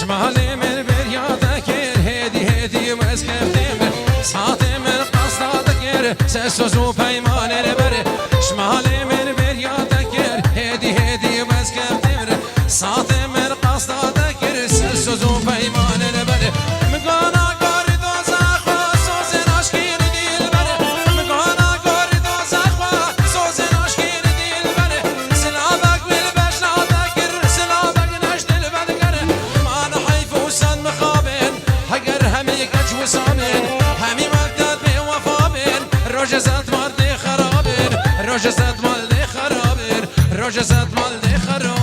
شمالي من برياضة كير هدي هدي واسكفتم ساعتي من قصدة كير سسوزو بيمان البر شمالي من برياضة كير هدي هدي واسكفتم ساعتي من قصدة كير سسوزو بيمان البر مقانا قاري دوزاخ وسوزن عشقين دي البر مقانا قاري دوزاخ وسوزن عشقين دي البر سلامك بالبشناتك سلامك نجد البدقر ما نحيف وسن مخابن هقر همي قج وسامن همي مقدد بوفابن رجزت مالدي خرابن رجزت مالدي خرابن رجزت مالدي خرابن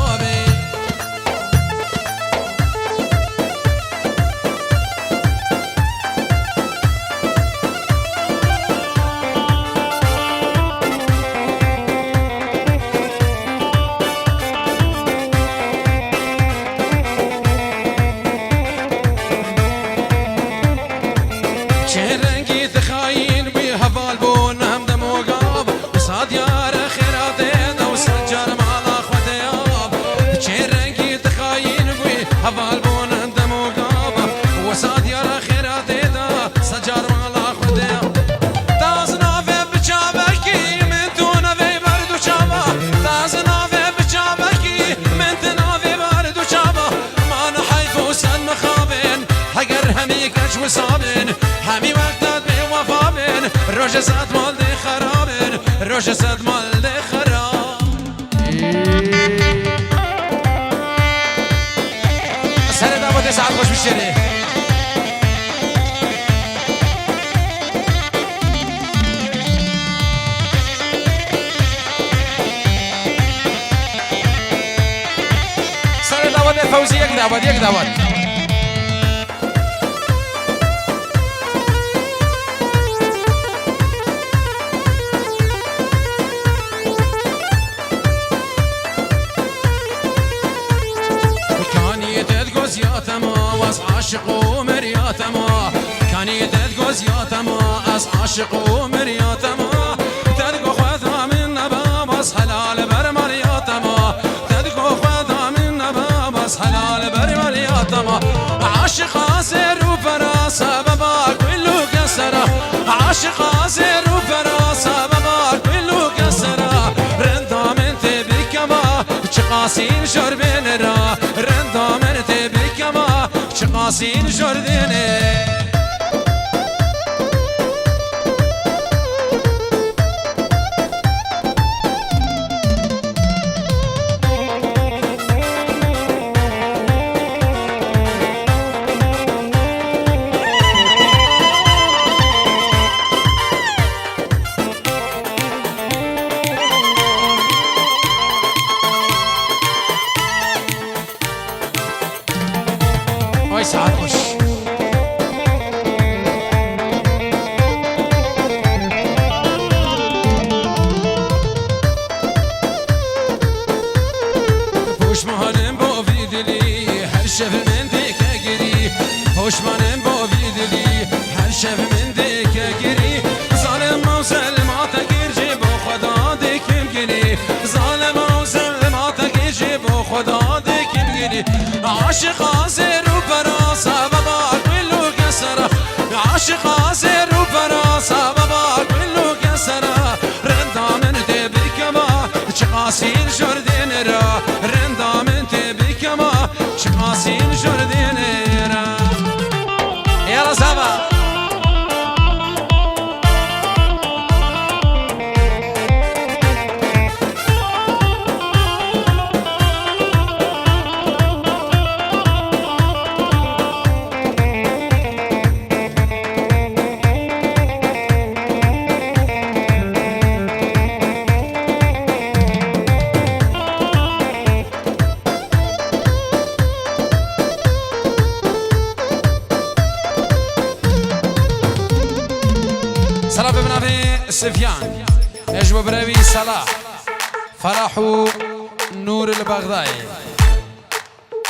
همي وقتت بوفابن رجزت مال دي خرابن رجزت مال دي خراب سنة دابا ساعات خوش بالشري سنة دابا فوزي يك دابا عاشق ومرياتما كان يتدقوز ياتما أس عاشق ومرياتما تدقو خذها من نبا بس حلال بر مرياتما تدقو خذها من نبا بس حلال بر مرياتما عاشق عسير وفراسة بابا كله كسرة عاشق عسير وفراسة بابا كله كسرة رندا من تبكما چقاسين شربين را رندا من تبكما چقاسين جرديني ساعات خوش پوش مهانم با ویدلی هر شب من دیگه گیری پوش مهانم با ویدلی هر شب من دیگه گیری ظالم و ظلمات گیرجی با خدا دیکم گیری ظالم و ظلمات گیرجی با خدا دیکم گیری عاشق حاضر عاشق عازر وفراسة بابا كله كسرة رندا من تبكما چقاسين جردين را رندا من تبكما چقاسين جردين را يلا سابا صلاة بمنافي سفيان اجوا براوي صلاح فرحوا نور البغدادي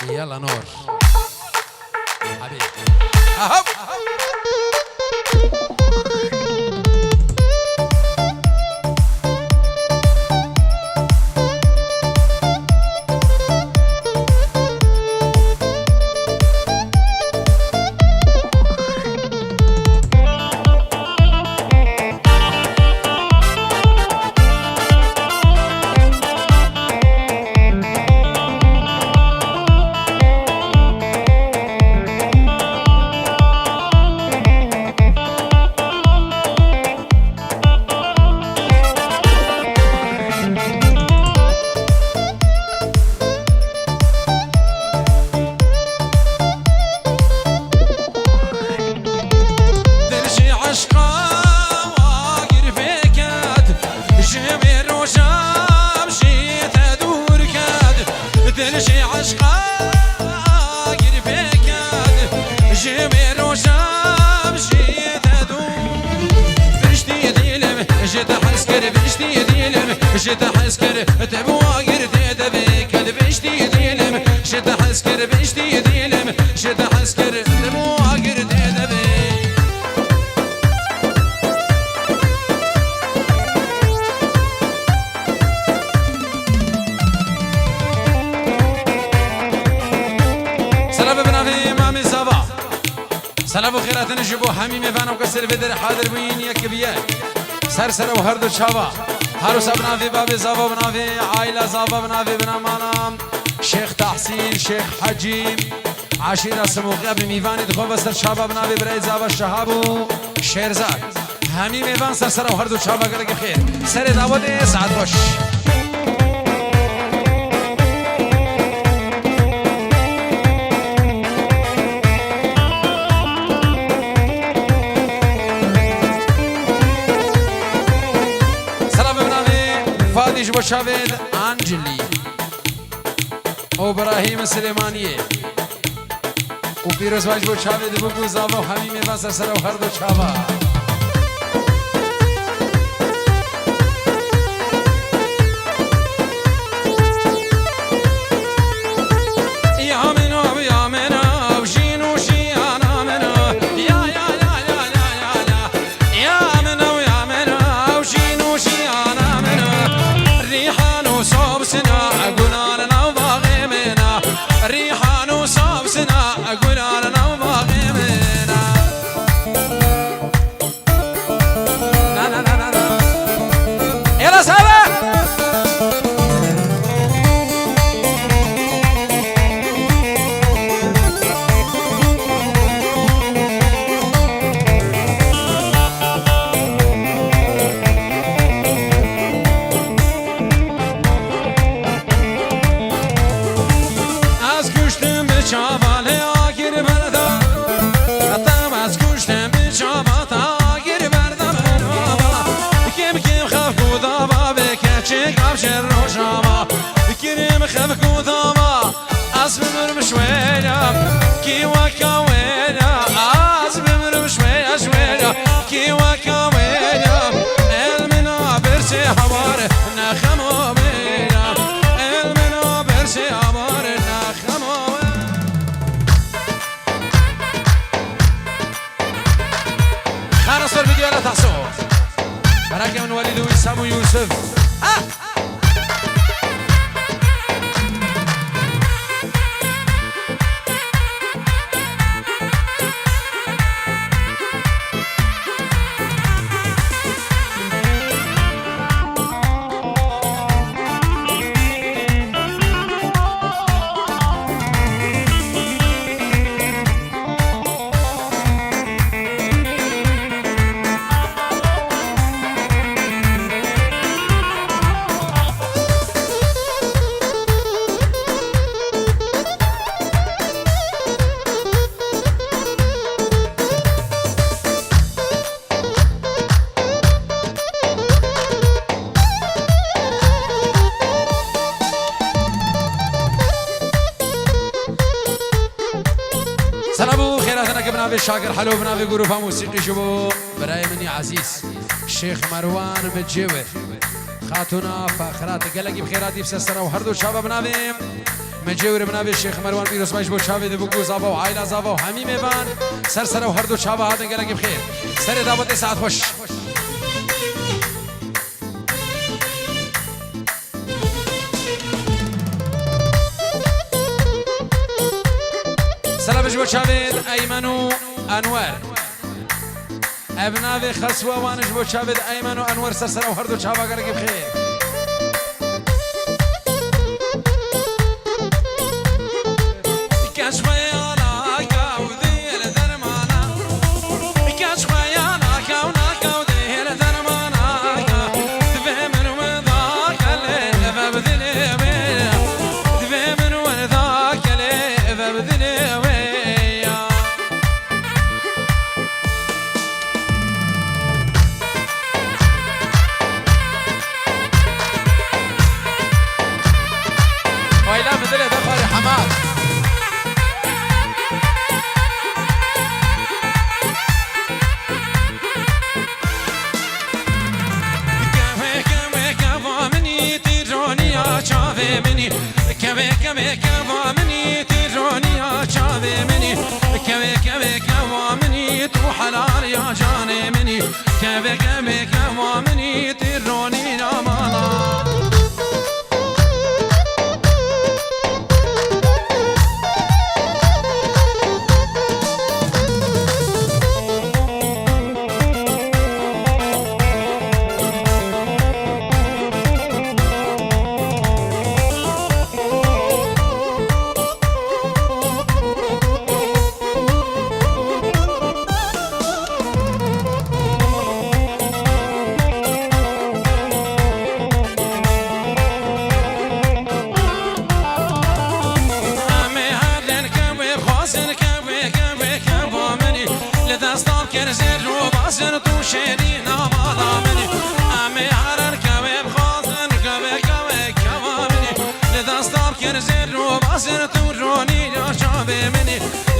يلا نور حبيبي اهو جد حسكر تبواقر تدبي كدبشتي ديلم جد حسكر بشتي ديلم جد حسكر تبواقر تدبي سلام بنافي مامي زبا سلام وخيرات نجيبو حميمي فانا وكسر بدر حاضر بين يكبيه سر وهردو شابا هارو سبنا في باب زابا بنا في عائلة زابا بنا في بنا مانام شيخ تحسين شيخ حجيم عشيرة سموقية بميفاني دخول بسر شابا بنا في برای زابا شهابو شيرزاد همي ميفان سر وهردو شابا قرق خير سر دعوت ساعت باش فاديش بوشافيد أنجلي وإبراهيم سليمانية وبيروز باش بوشافيد بوكو زابا وحميمي باسر سر وهردو شابا من وليد وسام ويوسف سلامو خيراتنا كبنافي شاكر حلو بنافي غروفا موسيقي شبو براي مني عزيز الشيخ مروان متجوه خاتونا فاخرات قلقي بخيراتي بسسنا وهردو شابا بنافي متجوه بنافي الشيخ مروان بيروس باش بو شابي دبوكو زابا وعائلة زابا وحمي ميبان سرسنا وهردو شابا هاتن قلقي بخير سر دعوت ساعت خوش سلام جبو شابيد أيمن أنور ابنافي خسوة وانش بو شابيد أيمن أنور سرسنا وهردو شابا قلقي بخير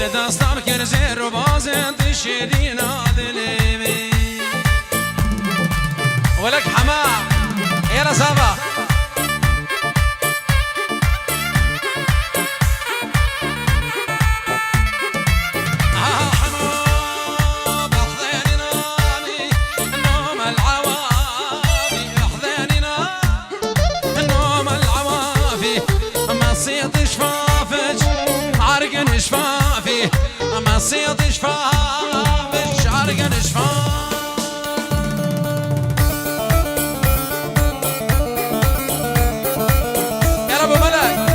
دستم کر زیر و بازند شیرین آدلی ولك حمام يا رزابة شفافي ما صيد شفافي شعرق شفافي يا رب ملك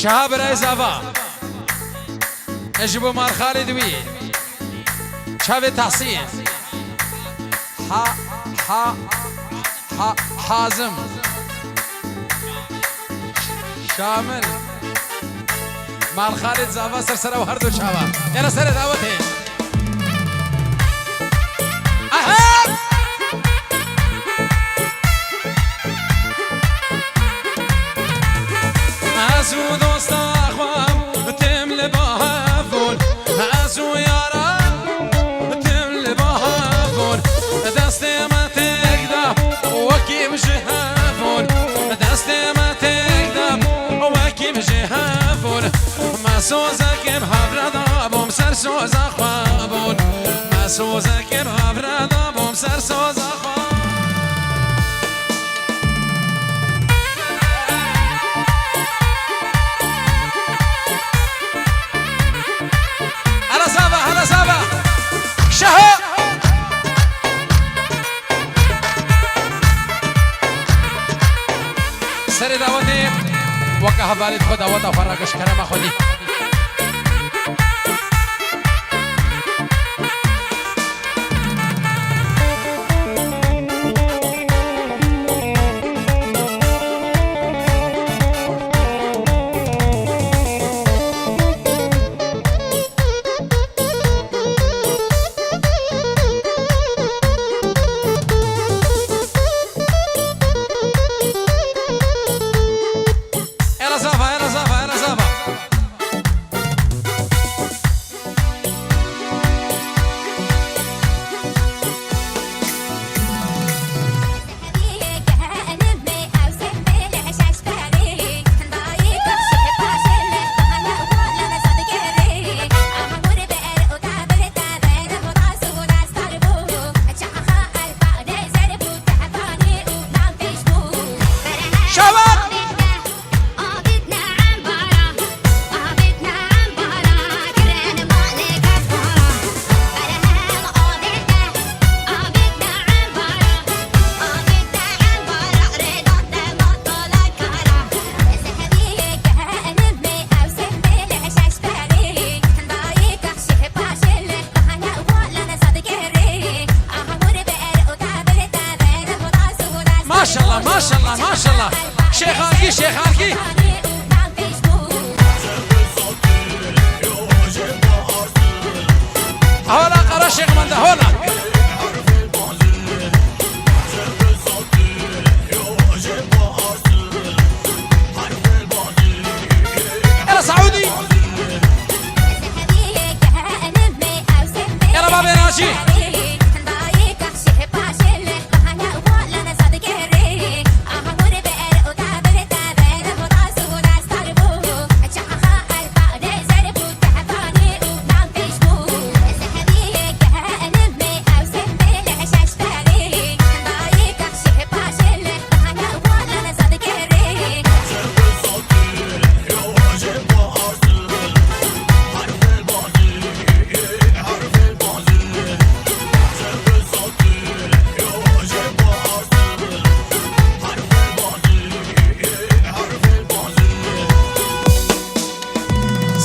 شهاب رئيسافا اجبو مار خالد وي شاوي تحسين حازم شامل مار خالد زافا سرسره وهردو شاوا يلا سر دعوتي ازو دوست اخوام تمل باهفون ازو یارم تمل باهفون دست ما تقدم وكيم جهفون دست ما تقدم وكيم جهفون ما سوزك بهبردابم سر سوز اخوابون ما سوزك بهبردابم سر سوز اخوابون شهاب سر دعوتي وكه بالد خود دعوت فرقش کرم خودی ما شاء الله ما شاء الله شيخانكي شيخانكي هولا قرا شيخ من ده هولا يلا سعودي يلا بابي ناجي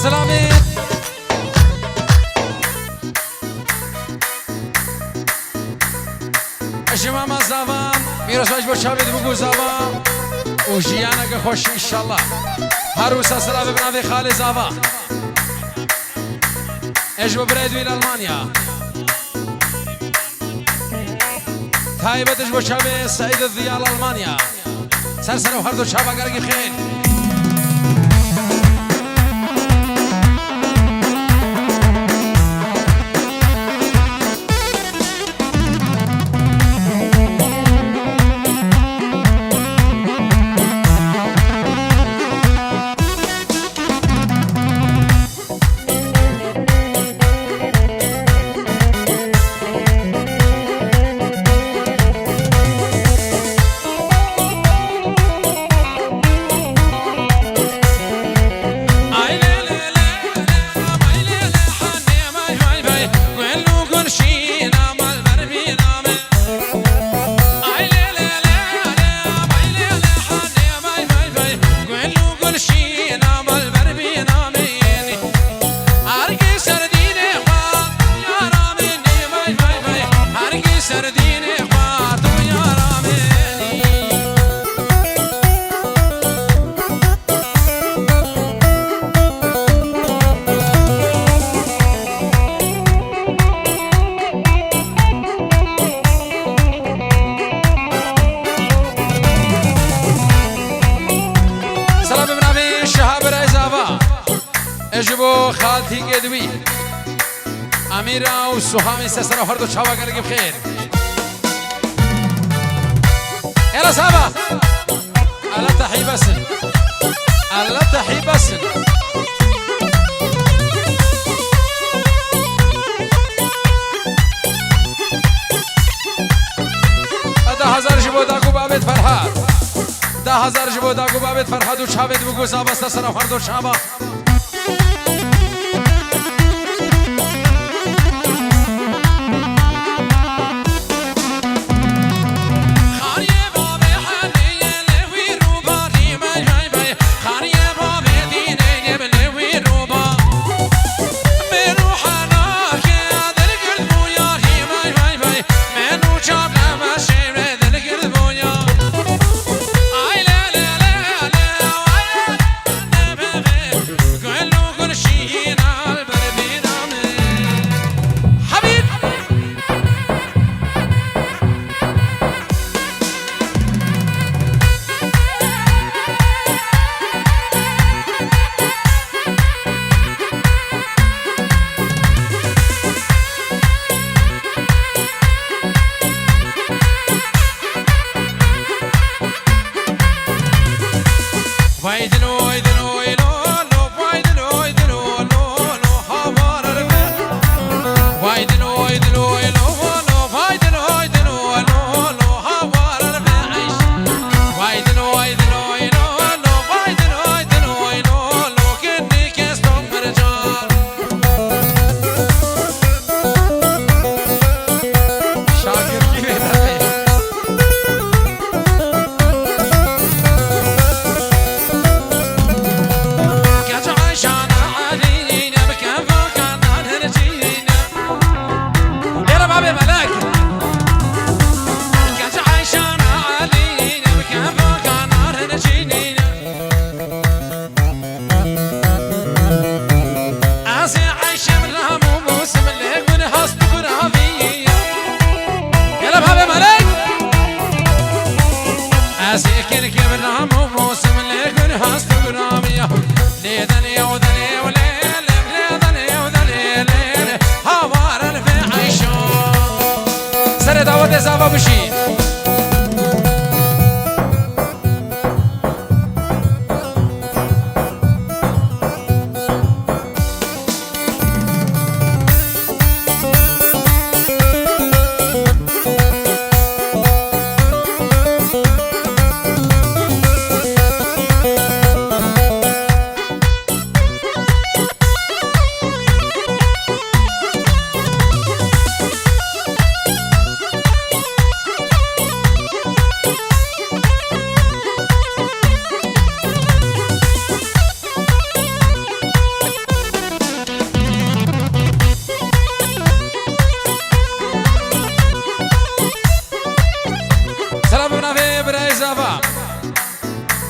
سلامي اجماما زاوان میراث واج باشابید بگو زاوان و جیانه خوش انشالله هروسا سلام بنابه خاله زاوا اجبو بريدو الى المانيا تايبتش بو شابه سعيد الضياء المانيا سرسر وهردو شابه قرقي خير اجبو خالتي قدوي اميرة وسهامي سسرة وهردو شاوا قلقي بخير يلا صحابة ألا تحي بسن ألا تحي بسن ده هزار جبو داقو بابت فرحات ده هزار جبو داقو بابت فرحات وشابت بگو صحابة سسرة وهردو شاوا زاوا بشین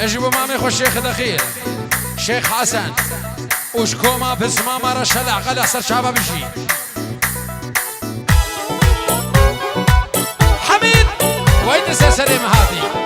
اجيبوا مامي خو الشيخ دخيل شيخ حسن وش كوما بسما مرة شلع غلا سر شعبه بشي حميد وين سلسلة هذه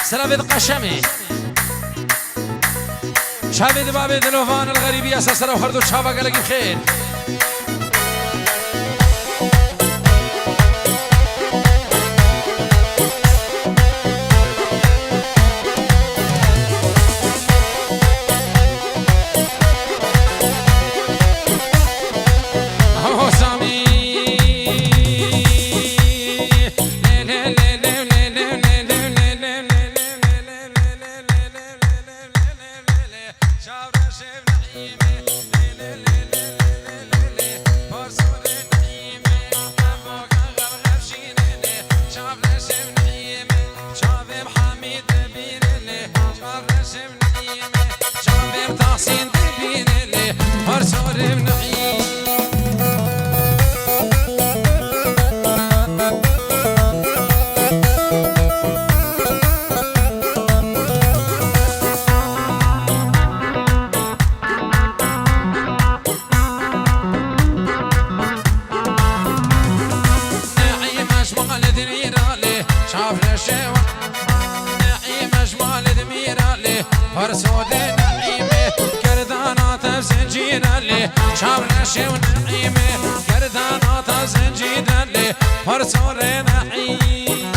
سلافيد قشمي شابد بابد لوفان الغريبية سسرة وخردو شابا قالك بخير فرسود نعيمه كردانات بزنجير اللي شاب نشي ونعيمه كردانات بزنجير اللي فرسود نعيم.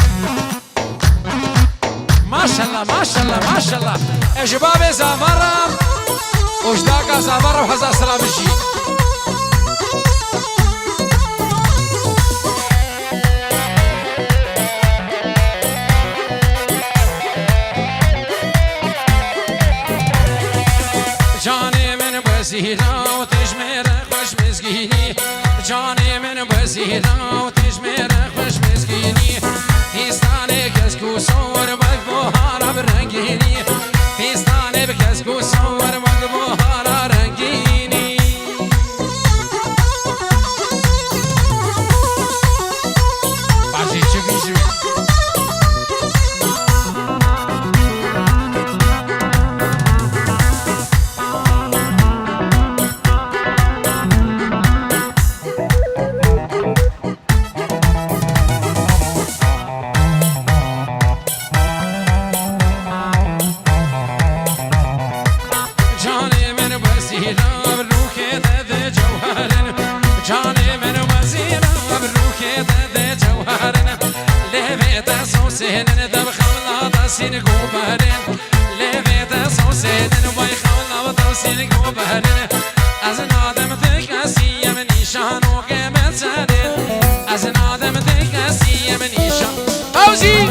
ما شاء الله ما شاء الله ما شاء الله يا شباب زافرة وشداك زافرة وحزا سلام الشيء. جاني من بزيرة وتجمير خوش مسكيني جاني من بزيرة وتجمير خوش مسكيني فيستاني كسكو صور بقبوهارا برنجيني فيستاني بكسكو صور بقبوهارا رنجيني. بعشي شوفي شوفي سهلن دب خولنا دسين قوبرن لبيت صوسين وباي خولنا دسين قوبرن از نادم تکسی من نشان و قیمت زدن از نادم تکسی من نشان اوزی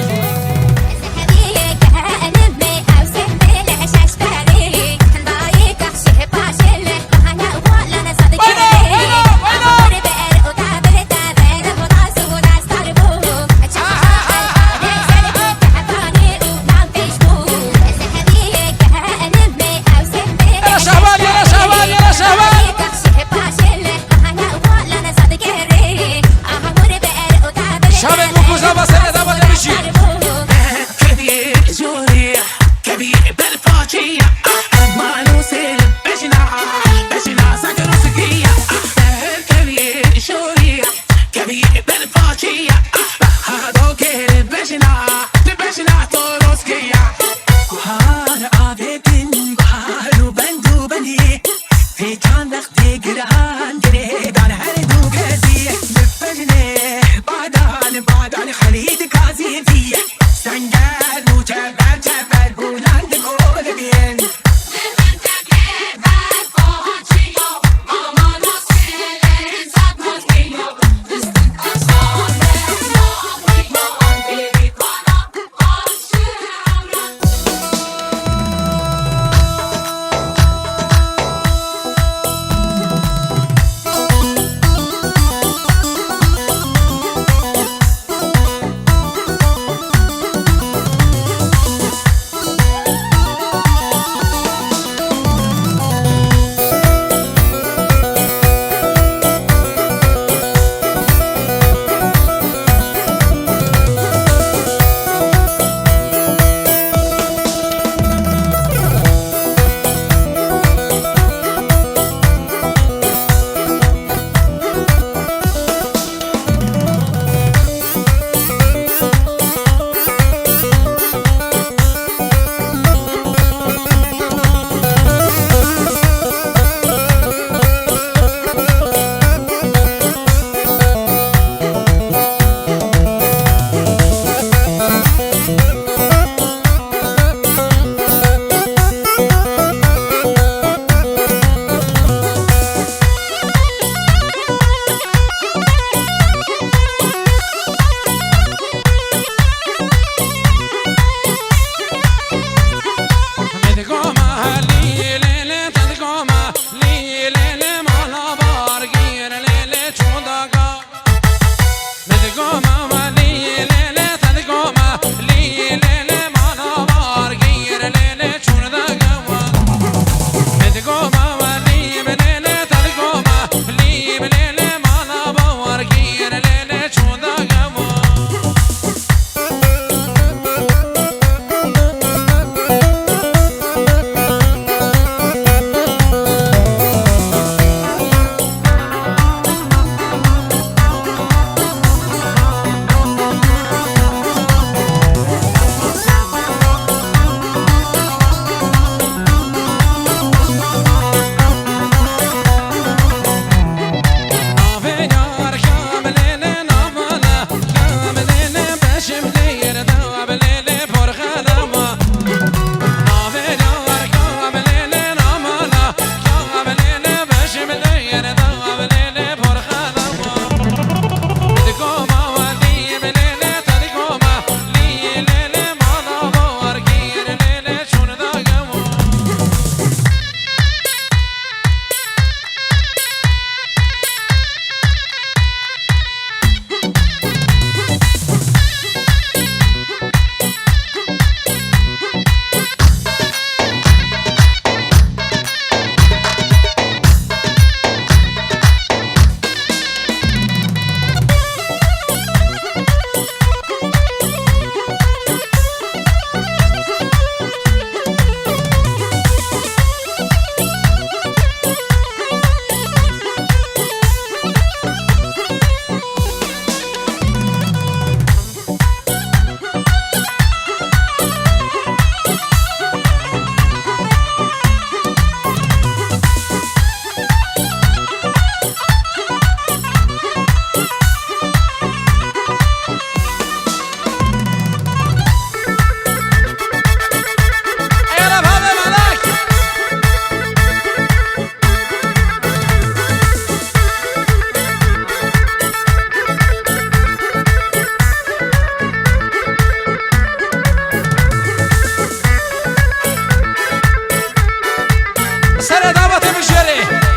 سر دعوت بشری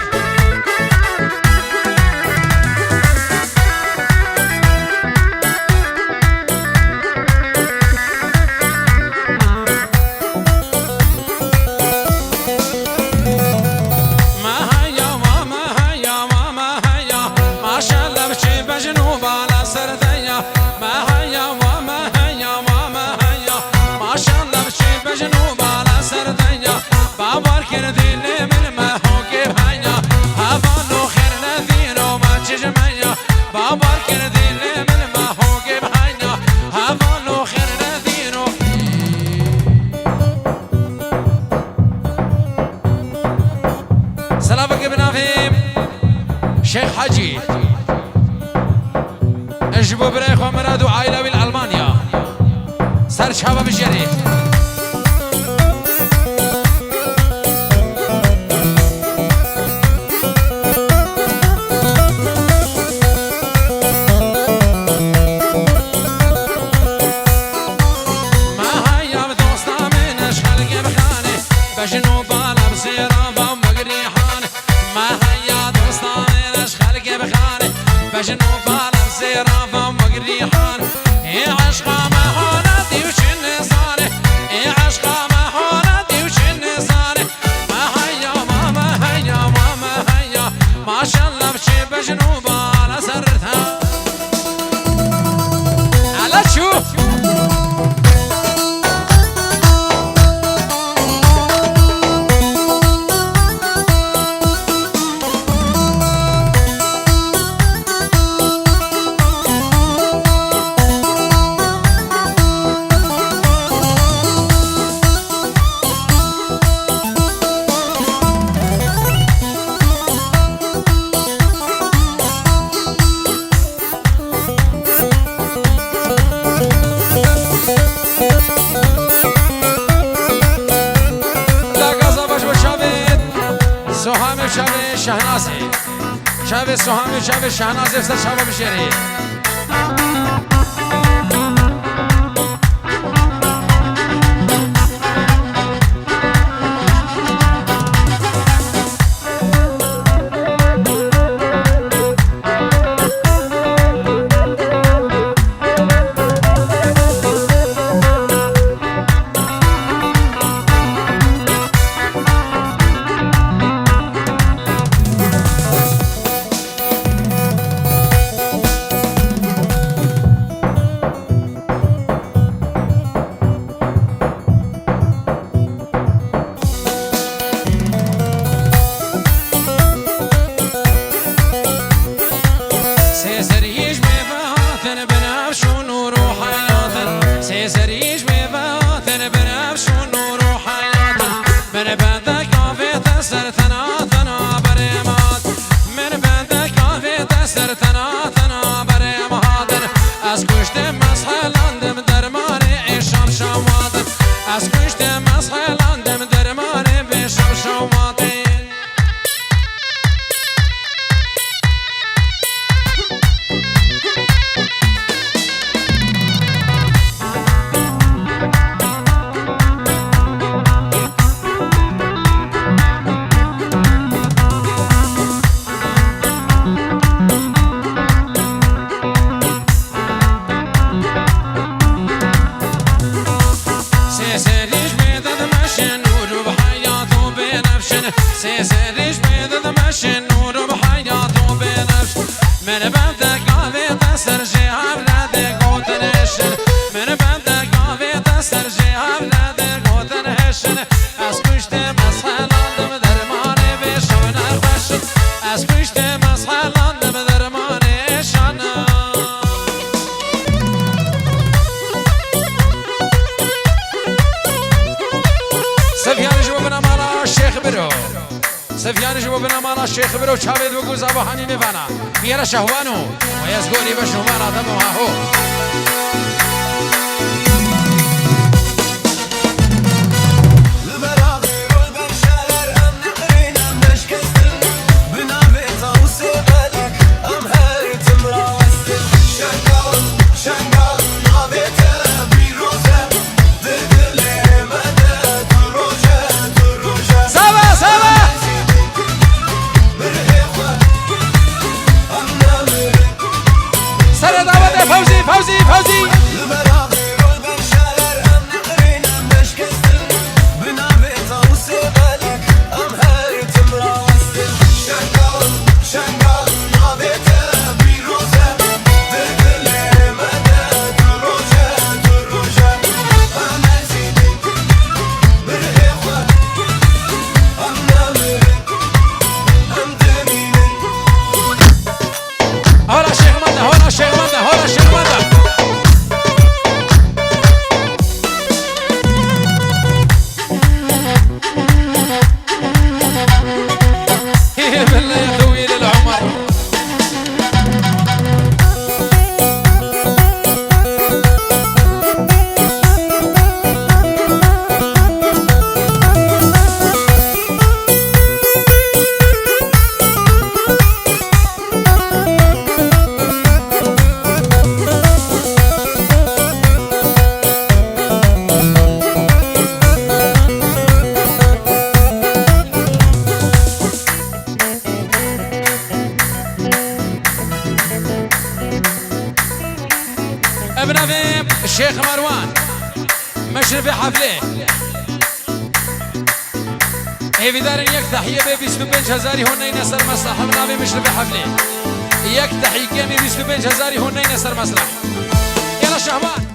شيخ حجي اجبو بريخ ومرادو عائلة بالألمانيا سر شباب الجري ما هيا بدوستا من اشخال قبخاني بجنو بالا بزيرا بمقريحان ما هيا دوستا من اشخال قبخاني بجنو بالا بزيرا بمقريحان اي عشقا ما هونا ديوشن صاني اي عشقا ما هونا ديوشن صاني ما هيا ما هيا ما شاء الله بشي بجنو بالا سرتها على شوف شهنازي شاب سهامي شاب شهنازي افسر شباب الشري سفيان جوابنا مانا الشيخ برو شابد وقوز ابو حنين فانا ميرا شهوانو ويزقوني بشهوانا دمها هو سوا مشرف حفله هيفي دارن يك تحية ب 25000 هون نصر مسرح منابي مشرف حفله يك تحية ب 25000 هون نصر مسرح يلا شهبان